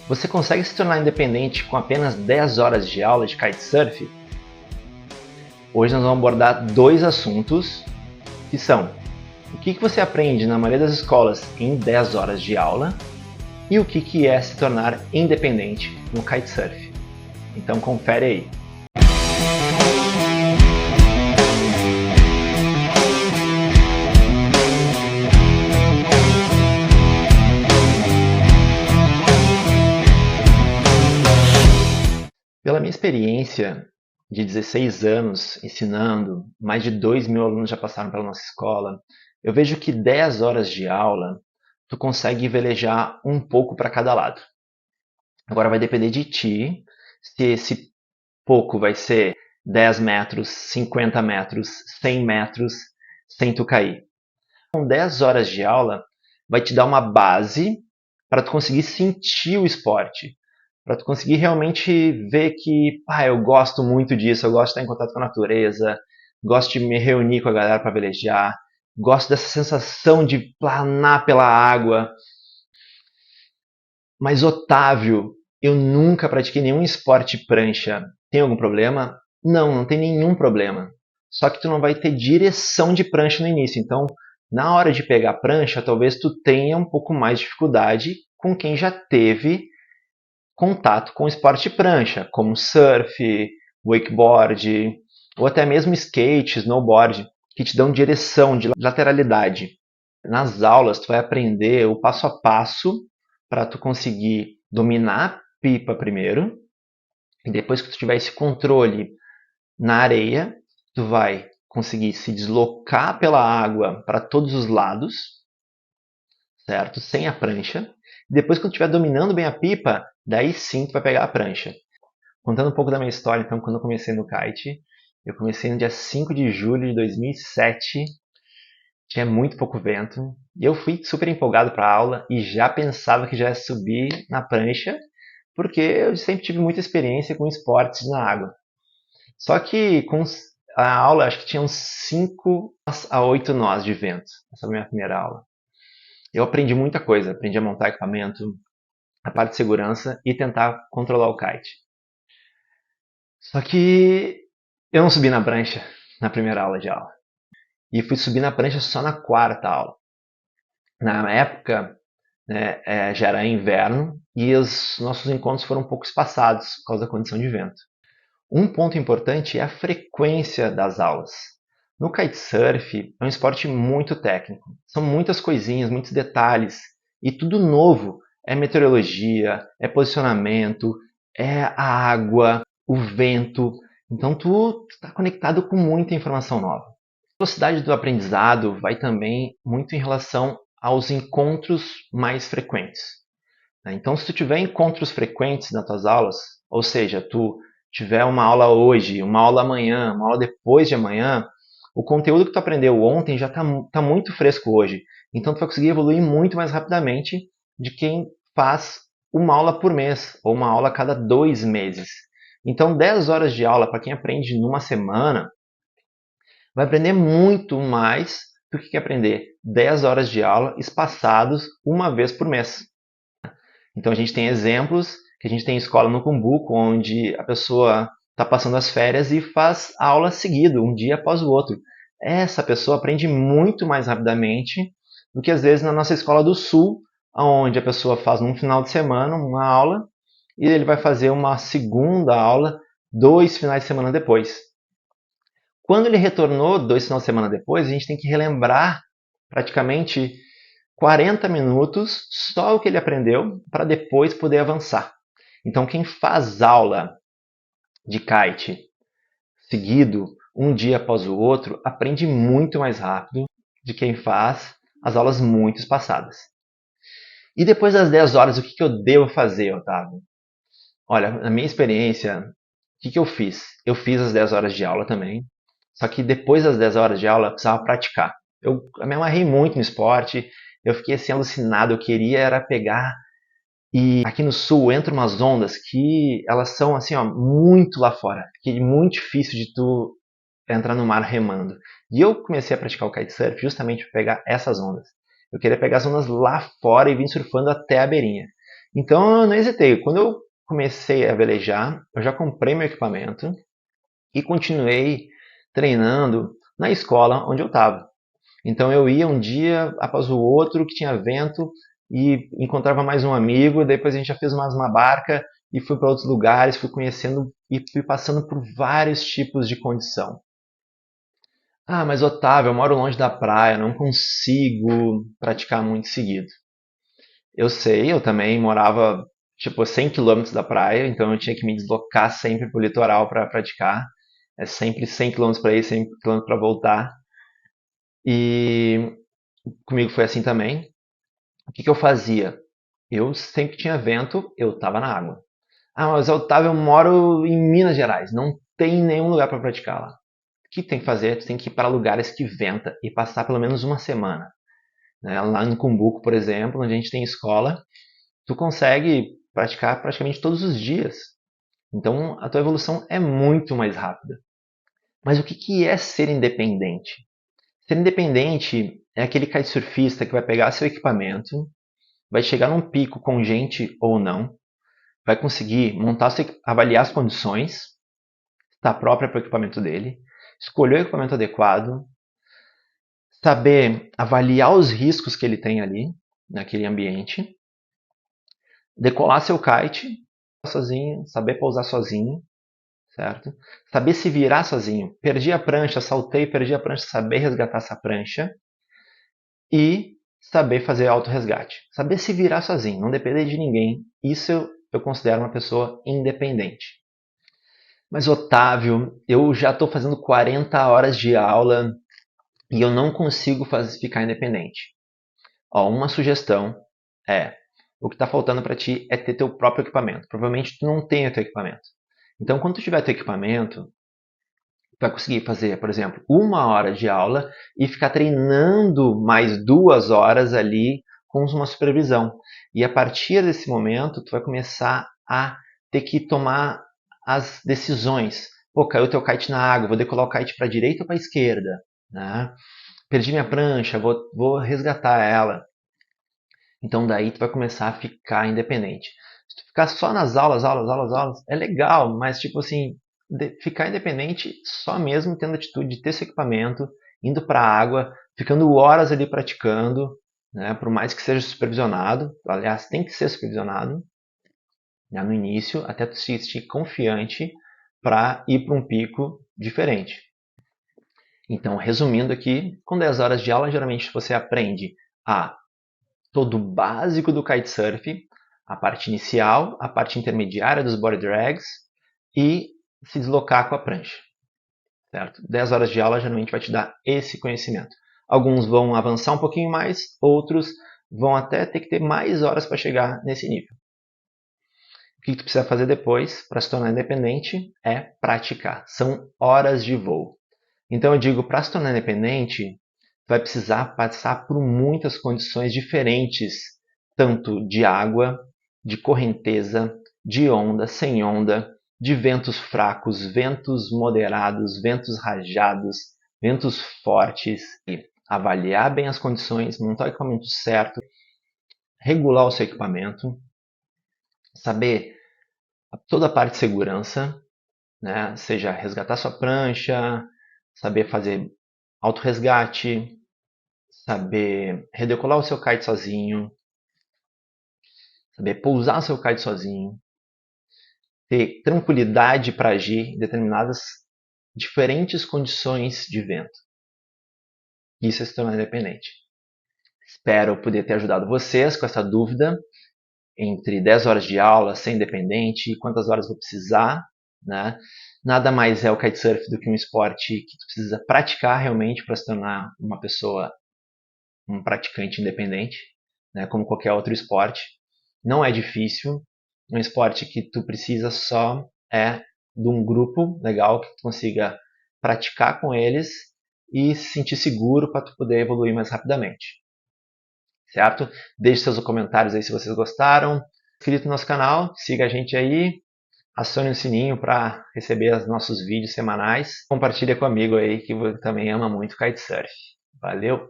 Você consegue se tornar independente com apenas 10 horas de aula de kitesurf? Hoje nós vamos abordar dois assuntos que são o que você aprende na maioria das escolas em 10 horas de aula e o que é se tornar independente no kitesurf. Então confere aí. Pela minha experiência de 16 anos ensinando, mais de 2.000 alunos já passaram pela nossa escola, eu vejo que 10 horas de aula tu consegue velejar um pouco para cada lado. Agora vai depender de ti se esse pouco vai ser 10 metros, 50 metros, 100 metros, sem tu cair. Com 10 horas de aula vai te dar uma base para tu conseguir sentir o esporte. Para tu conseguir realmente ver que, eu gosto muito disso, eu gosto de estar em contato com a natureza, gosto de me reunir com a galera para velejar, gosto dessa sensação de planar pela água. Mas, Otávio, eu nunca pratiquei nenhum esporte prancha. Tem algum problema? Não tem nenhum problema. Só que tu não vai ter direção de prancha no início. Então, na hora de pegar a prancha, talvez tu tenha um pouco mais de dificuldade com quem já teve contato com esporte prancha, como surf, wakeboard, ou até mesmo skate, snowboard, que te dão direção de lateralidade. Nas aulas, tu vai aprender o passo a passo para tu conseguir dominar a pipa primeiro, e depois que tu tiver esse controle na areia, tu vai conseguir se deslocar pela água para todos os lados, certo? Sem a prancha. Depois, quando tu estiver dominando bem a pipa, daí sim tu vai pegar a prancha. Contando um pouco da minha história, então, quando eu comecei no kite, eu comecei no dia 5 de julho de 2007, tinha muito pouco vento, e eu fui super empolgado para a aula e já pensava que já ia subir na prancha, porque eu sempre tive muita experiência com esportes na água. Só que com a aula, acho que tinha uns 5 a 8 nós de vento, essa foi a minha primeira aula. Eu aprendi muita coisa, aprendi a montar equipamento, a parte de segurança e tentar controlar o kite. Só que eu não subi na prancha na primeira aula de aula. E fui subir na prancha só na quarta aula. Na época, já era inverno e os nossos encontros foram um pouco espaçados por causa da condição de vento. Um ponto importante é a frequência das aulas. No kitesurf é um esporte muito técnico. São muitas coisinhas, muitos detalhes e tudo novo. É meteorologia, é posicionamento, é a água, o vento. Então tu está conectado com muita informação nova. A velocidade do aprendizado vai também muito em relação aos encontros mais frequentes. Então, se tu tiver encontros frequentes nas tuas aulas, ou seja, tu tiver uma aula hoje, uma aula amanhã, uma aula depois de amanhã, o conteúdo que tu aprendeu ontem já está muito fresco hoje. Então, tu vai conseguir evoluir muito mais rapidamente de quem faz uma aula por mês ou uma aula a cada 2 meses. Então, 10 horas de aula para quem aprende numa semana vai aprender muito mais do que aprender 10 horas de aula espaçados uma vez por mês. Então a gente tem exemplos que a gente tem escola no Cumbuco, onde a pessoa está passando as férias e faz aula seguido, um dia após o outro. Essa pessoa aprende muito mais rapidamente do que às vezes na nossa escola do Sul, onde a pessoa faz num final de semana uma aula e ele vai fazer uma segunda aula 2 finais de semana depois. Quando ele retornou 2 finais de semana depois, a gente tem que relembrar praticamente 40 minutos só o que ele aprendeu para depois poder avançar. Então quem faz aula de kite seguido, um dia após o outro, aprende muito mais rápido de quem faz as aulas muito espaçadas. E depois das 10 horas, o que eu devo fazer, Otávio? Olha, na minha experiência, o que eu fiz? Eu fiz as 10 horas de aula também, só que depois das 10 horas de aula eu precisava praticar. Eu me amarrei muito no esporte, eu fiquei assim alucinado, eu queria era pegar e aqui no sul entra umas ondas que elas são assim, muito lá fora, que é muito difícil de tu entrar no mar remando. E eu comecei a praticar o kitesurf justamente para pegar essas ondas. Eu queria pegar as ondas lá fora e vir surfando até a beirinha. Então eu não hesitei. Quando eu comecei a velejar, eu já comprei meu equipamento e continuei treinando na escola onde eu estava. Então eu ia um dia após o outro que tinha vento e encontrava mais um amigo, depois a gente já fez mais uma barca e fui para outros lugares, fui conhecendo e fui passando por vários tipos de condição. Ah, mas Otávio, eu moro longe da praia, não consigo praticar muito seguido. Eu sei, eu também morava tipo 100 quilômetros da praia, então eu tinha que me deslocar sempre para o litoral para praticar. É sempre 100 quilômetros para ir, 100 quilômetros para voltar. E comigo foi assim também. O que eu fazia? Eu sempre que tinha vento, eu estava na água. Ah, mas Otávio, eu moro em Minas Gerais, não tem nenhum lugar para praticar lá. O que tem que fazer? Tu tem que ir para lugares que venta e passar pelo menos uma semana. Né? Lá no Cumbuco, por exemplo, onde a gente tem escola, tu consegue praticar praticamente todos os dias. Então a tua evolução é muito mais rápida. Mas o que é ser independente? Ser independente é aquele kitesurfista que vai pegar seu equipamento, vai chegar num pico com gente ou não, vai conseguir montar, avaliar as condições, está própria para o equipamento dele, escolher o equipamento adequado, saber avaliar os riscos que ele tem ali, naquele ambiente, decolar seu kite sozinho, saber pousar sozinho, certo? Saber se virar sozinho. Perdi a prancha, saltei, perdi a prancha, saber resgatar essa prancha e saber fazer auto-resgate. Saber se virar sozinho, não depender de ninguém. Isso eu considero uma pessoa independente. Mas Otávio, eu já estou fazendo 40 horas de aula e eu não consigo ficar independente. Ó, uma sugestão é, o que está faltando para ti é ter teu próprio equipamento. Provavelmente tu não tem o teu equipamento. Então, quando tu tiver teu equipamento, tu vai conseguir fazer, por exemplo, 1 hora de aula e ficar treinando mais 2 horas ali com uma supervisão. E a partir desse momento, tu vai começar a ter que tomar as decisões. Pô, caiu teu kite na água, vou decolar o kite para a direita ou para a esquerda? Né? Perdi minha prancha, vou resgatar ela. Então daí tu vai começar a ficar independente. Se tu ficar só nas aulas, é legal, mas tipo assim, ficar independente só mesmo tendo a atitude de ter seu equipamento, indo para a água, ficando horas ali praticando, né, por mais que seja supervisionado, aliás, tem que ser supervisionado, né, no início, até tu se sentir confiante para ir para um pico diferente. Então, resumindo aqui, com 10 horas de aula, geralmente você aprende a todo o básico do kitesurf, a parte inicial, a parte intermediária dos body drags e se deslocar com a prancha. Certo? 10 horas de aula geralmente vai te dar esse conhecimento. Alguns vão avançar um pouquinho mais, outros vão até ter que ter mais horas para chegar nesse nível. O que tu precisa fazer depois para se tornar independente é praticar. São horas de voo. Então eu digo, para se tornar independente, vai precisar passar por muitas condições diferentes, tanto de água, de correnteza, de onda, sem onda, de ventos fracos, ventos moderados, ventos rajados, ventos fortes. E avaliar bem as condições, montar o equipamento certo, regular o seu equipamento, saber toda a parte de segurança, né? Seja resgatar sua prancha, saber fazer autorresgate, saber redecolar o seu kite sozinho, saber pousar o seu kite sozinho, ter tranquilidade para agir em determinadas diferentes condições de vento. Isso é se tornar independente. Espero poder ter ajudado vocês com essa dúvida entre 10 horas de aula, ser independente, quantas horas vou precisar, né? Nada mais é o kitesurf do que um esporte que tu precisa praticar realmente para se tornar uma pessoa, um praticante independente, né? Como qualquer outro esporte. Não é difícil, é um esporte que tu precisa só de um grupo legal que tu consiga praticar com eles e se sentir seguro para tu poder evoluir mais rapidamente. Certo? Deixe seus comentários aí se vocês gostaram. Inscrito no nosso canal, siga a gente aí, acione o sininho para receber os nossos vídeos semanais. Compartilha com um amigo aí que também ama muito kitesurf. Valeu!